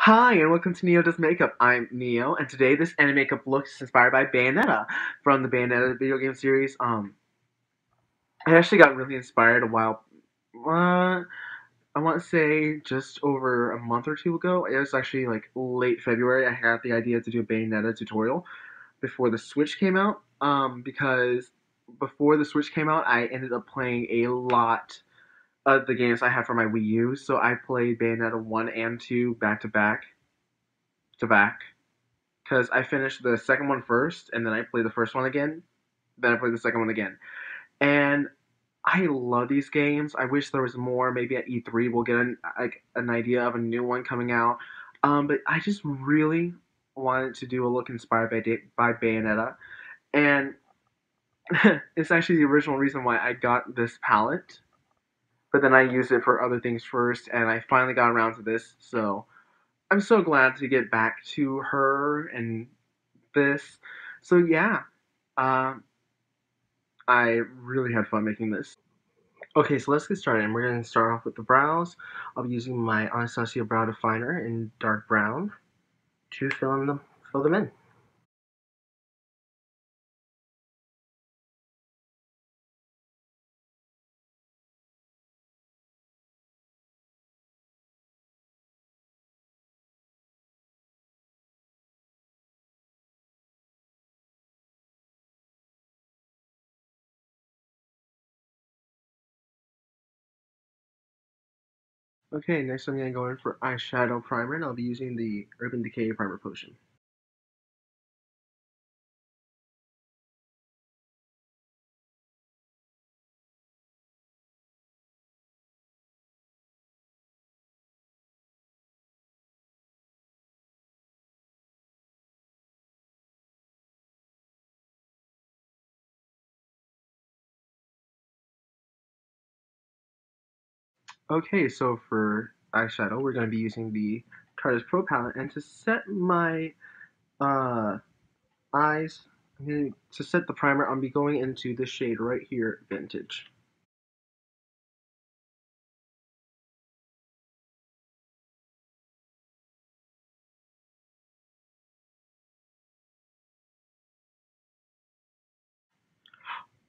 Hi, and welcome to Neo Does Makeup. I'm Neo, and today this anime makeup look is inspired by Bayonetta from the Bayonetta video game series. I actually got really inspired a while. I want to say just over a month or two ago. It was actually like late February. I had the idea to do a Bayonetta tutorial before the Switch came out. Because before the Switch came out, I ended up playing a lot of the games I had for my Wii U. So I played Bayonetta 1 and 2 back to back to back. Because I finished the second one first, and then I played the first one again. Then I played the second one again, and I love these games. I wish there was more. Maybe at E3 we'll get an idea of a new one coming out. But I just really wanted to do a look inspired by Bayonetta, and it's actually the original reason why I got this palette. But then I used it for other things first, and I finally got around to this. So I'm so glad to get back to her and this. So yeah, um, I really had fun making this. Okay, so let's get started. And we're going to start off with the brows. I'll be using my Anastasia Brow Definer in dark brown to fill them in. Okay, next I'm going to go in for eyeshadow primer, and I'll be using the Urban Decay Primer Potion. Okay, so for eyeshadow, we're going to be using the Tarte's Pro palette, and to set my uh, eyes, to set the primer, I'll be going into the shade right here, Vintage.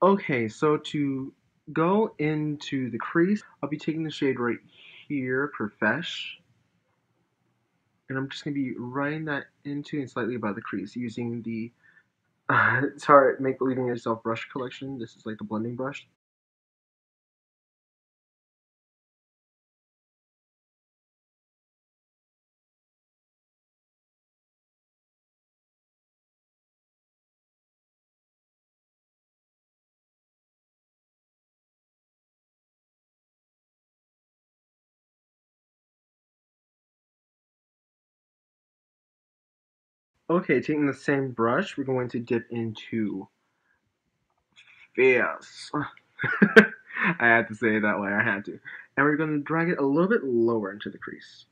Okay, so to go into the crease, I'll be taking the shade right here, Profesh, and I'm just going to be running that into and slightly above the crease using the Tarte Make Believing Yourself brush collection. This is like the blending brush. Okay, taking the same brush, we're going to dip into Fierce. I had to say it that way, I had to. And we're going to drag it a little bit lower into the crease.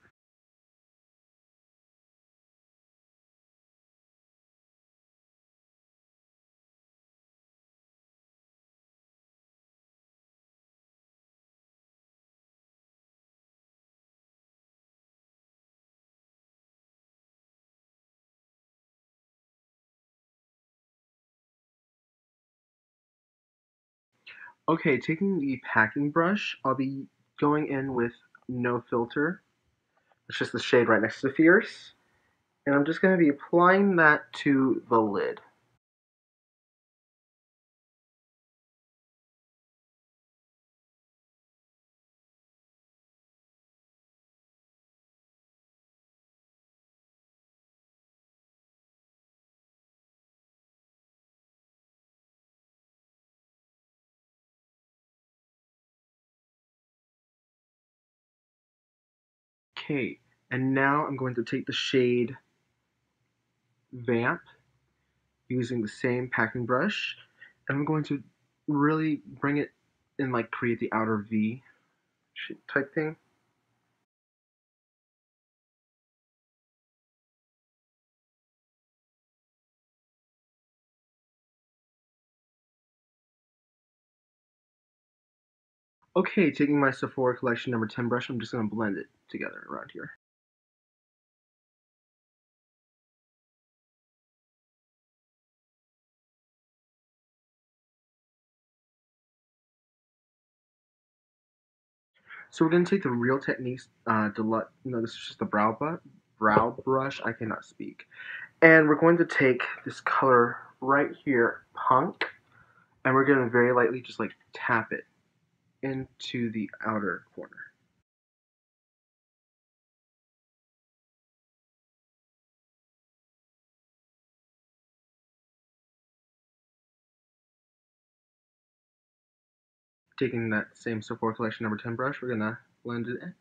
Okay, taking the packing brush, I'll be going in with No Filter. It's just the shade right next to Fierce. And I'm just going to be applying that to the lid. Okay, and now I'm going to take the shade Vamp using the same packing brush, and I'm going to really bring it and like create the outer V type thing. Okay, taking my Sephora collection number 10 brush, I'm just going to blend it together around here. So we're going to take the Real Techniques Deluxe. No, this is just the brow brush. I cannot speak. And we're going to take this color right here, Punk, and we're going to very lightly just like tap it into the outer corner. Taking that same Sephora Collection number 10 brush, we're going to blend it in.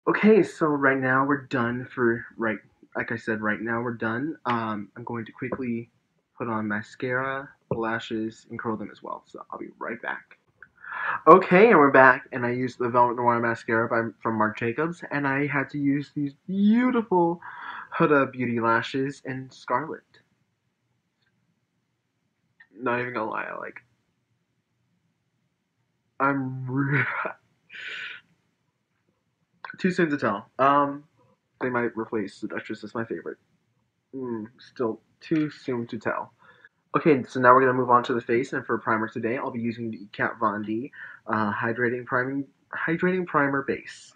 Okay, so right now we're done for, like I said, right now we're done. I'm going to quickly put on mascara, lashes, and curl them as well, so I'll be right back. Okay, and we're back, and I used the Velvet Noir mascara from Marc Jacobs, and I had to use these beautiful Huda Beauty lashes in Scarlet. Not even gonna lie, I'm too soon to tell. They might replace the Duchess as my favorite. Still too soon to tell. Okay, so now we're gonna move on to the face, and for primer today, I'll be using the Kat Von D hydrating primer base.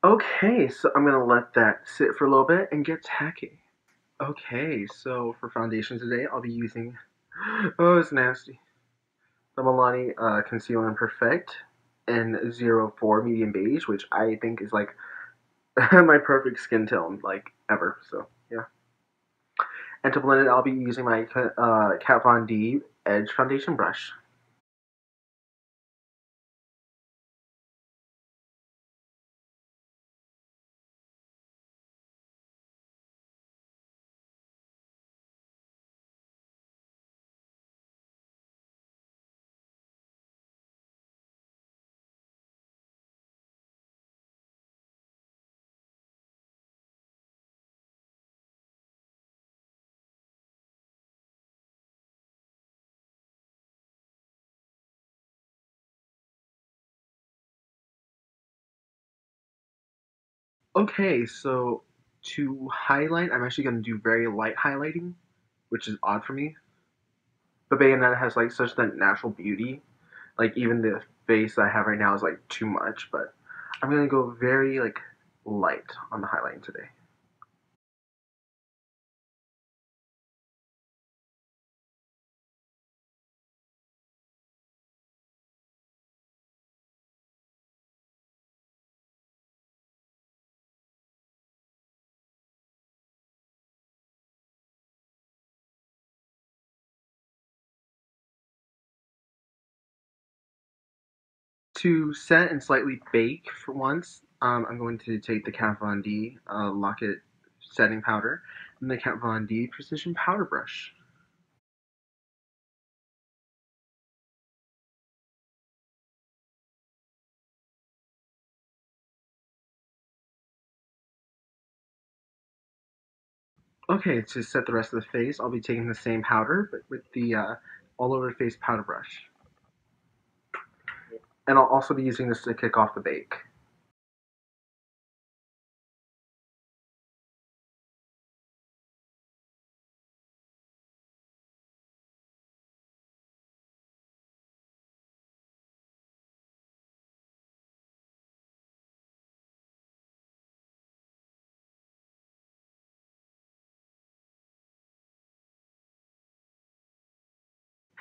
Okay, so I'm gonna let that sit for a little bit and get tacky. Okay, so for foundation today, I'll be using, oh, it's nasty, the Milani Conceal and Perfect in 04 Medium Beige, which I think is like my perfect skin tone, like ever. So yeah. And to blend it, I'll be using my Kat Von D Edge Foundation brush. Okay, so to highlight, I'm actually going to do very light highlighting, which is odd for me. But Bayonetta has like such that natural beauty. Like even the face I have right now is like too much, but I'm gonna go very like light on the highlighting today. To set and slightly bake for once, I'm going to take the Kat Von D Locket setting powder and the Kat Von D Precision Powder Brush. Okay, to set the rest of the face, I'll be taking the same powder, but with the all over the face powder brush. And I'll also be using this to kick off the bake.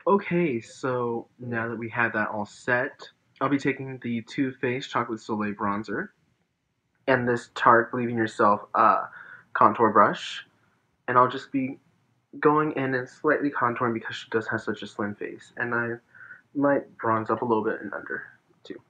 Okay, so now that we have that all set, I'll be taking the Too Faced Chocolate Soleil Bronzer and this Tarte Believe in Yourself contour brush, and I'll just be going in and slightly contouring because she does have such a slim face, and I might bronze up a little bit and under too.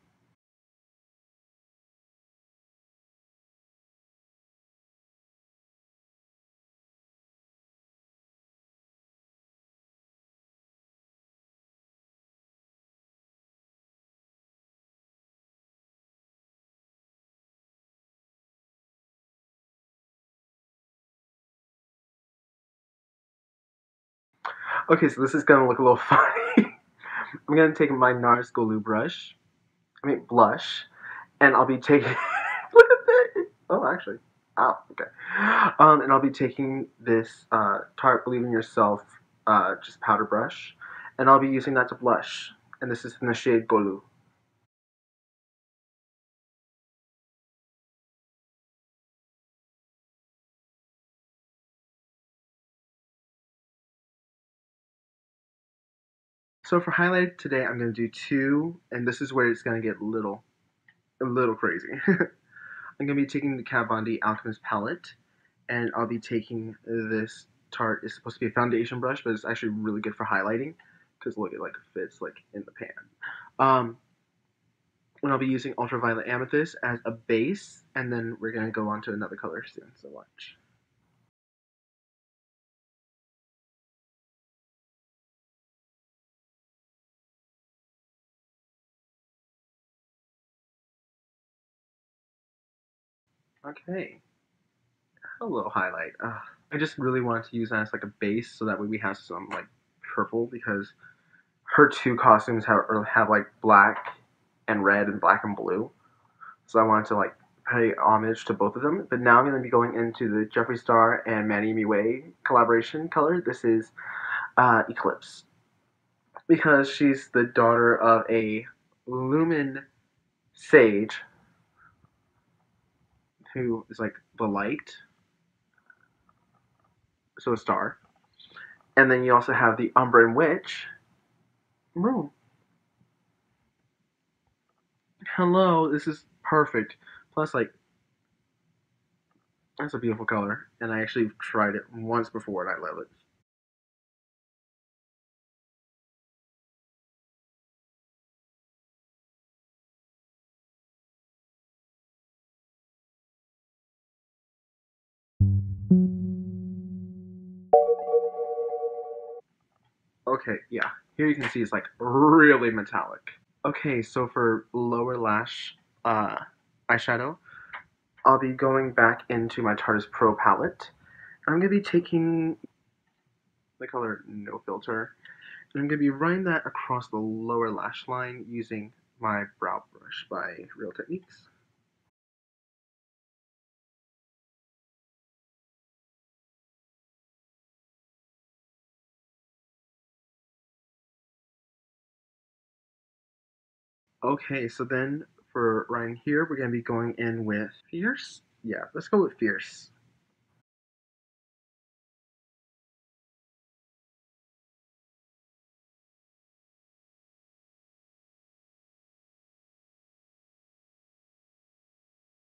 Okay, so this is gonna look a little funny. I'm gonna take my NARS Glue blush, and I'll be taking. Look at that! Oh, actually, oh, okay. And I'll be taking this Tarte Believe in Yourself just powder brush, and I'll be using that to blush. And this is in the shade Golu. So for highlight today, I'm gonna do two, and this is where it's gonna get a little crazy. I'm gonna be taking the Kat Von D Alchemist palette, and I'll be taking this Tarte. It's supposed to be a foundation brush, but it's actually really good for highlighting because look, it like fits like in the pan. Um, and I'll be using Ultraviolet Amethyst as a base, and then we're gonna go on to another color soon. So watch. Okay, a little highlight. I just really wanted to use that as like a base, so that way we have some like purple because her two costumes have like black and red and black and blue. So I wanted to like pay homage to both of them. But now I'm going to be going into the Jeffree Star and Manny Miwei collaboration color. This is Eclipse because she's the daughter of a Lumen sage who is like the light, so a star. And then you also have the Umbran Witch, Moon. Hello, this is perfect. Plus, like, that's a beautiful color, and I actually tried it once before, and I love it. Okay, yeah. Here you can see it's like really metallic. Okay, so for lower lash uh, eyeshadow, I'll be going back into my Tarte's Pro palette. I'm going to be taking the color No Filter, and I'm going to be running that across the lower lash line using my brow brush by Real Techniques. Okay, so then for right here, we're going to be going in with Fierce. Yeah, let's go with Fierce.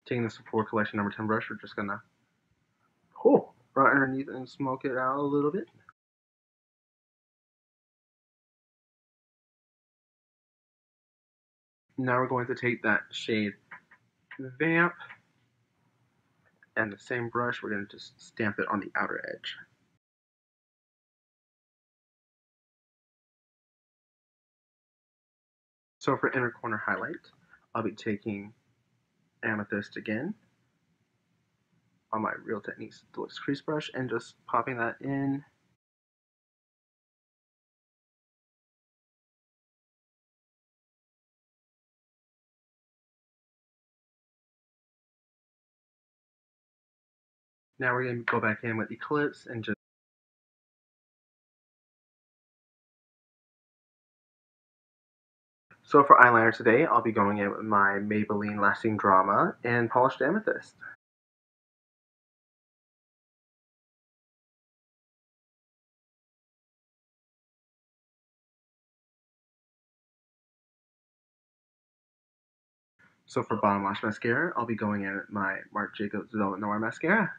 Taking the Sephora Collection number 10 brush, we're just going to right underneath and smoke it out a little bit. Now we're going to take that shade Vamp and the same brush, we're going to just stamp it on the outer edge. So for inner corner highlight, I'll be taking Amethyst again on my Real Techniques Deluxe Crease Brush and just popping that in. Now we're going to go back in with Eclipse and just. So for eyeliner today, I'll be going in with my Maybelline Lasting Drama and Polished Amethyst. So for bottom lash mascara, I'll be going in with my Marc Jacobs Velvet Noir Mascara.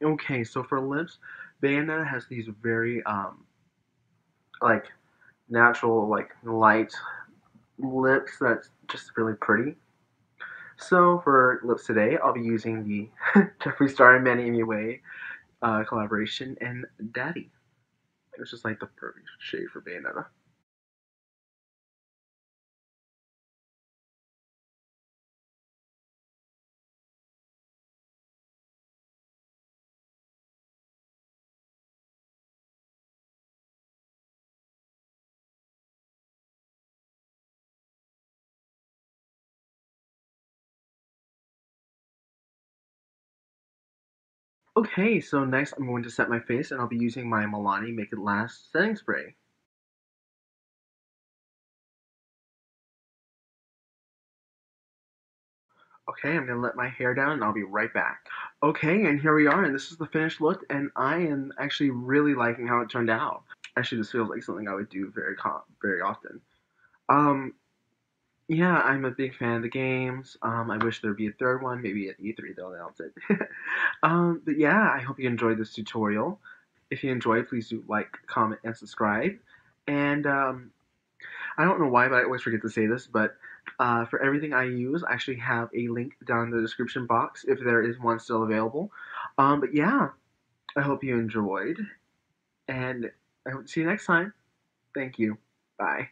Okay, so for lips, Bayonetta has these very like natural like light lips that's just really pretty. So for lips today, I'll be using the Jeffree Star and Manny Way collaboration and Daddy. It's just like the perfect shade for Bayonetta. Okay, so next I'm going to set my face and I'll be using my Milani Make It Last setting spray. Okay, I'm gonna let my hair down and I'll be right back. Okay, and here we are, and this is the finished look, and I am actually really liking how it turned out. Actually, this feels like something I would do very often. Um, yeah, I'm a big fan of the games. I wish there'd be a third one, maybe at E3 they'll announce it. But yeah, I hope you enjoyed this tutorial. If you enjoyed, please do like, comment, and subscribe. And I don't know why, but I always forget to say this, but for everything I use, I actually have a link down in the description box if there is one still available. But yeah, I hope you enjoyed, and I hope to see you next time. Thank you. Bye.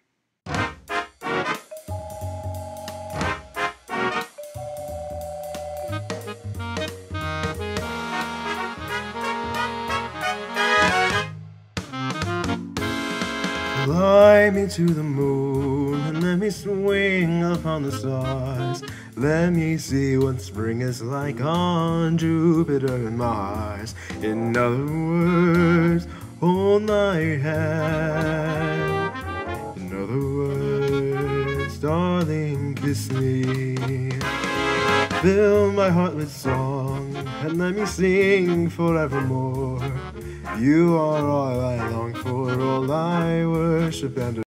Fly me to the moon and let me swing upon the stars. Let me see what spring is like on Jupiter and Mars. In other words, hold my hand. In other words, darling, kiss me. Fill my heart with song and let me sing forevermore. You are all I long for, all I worship and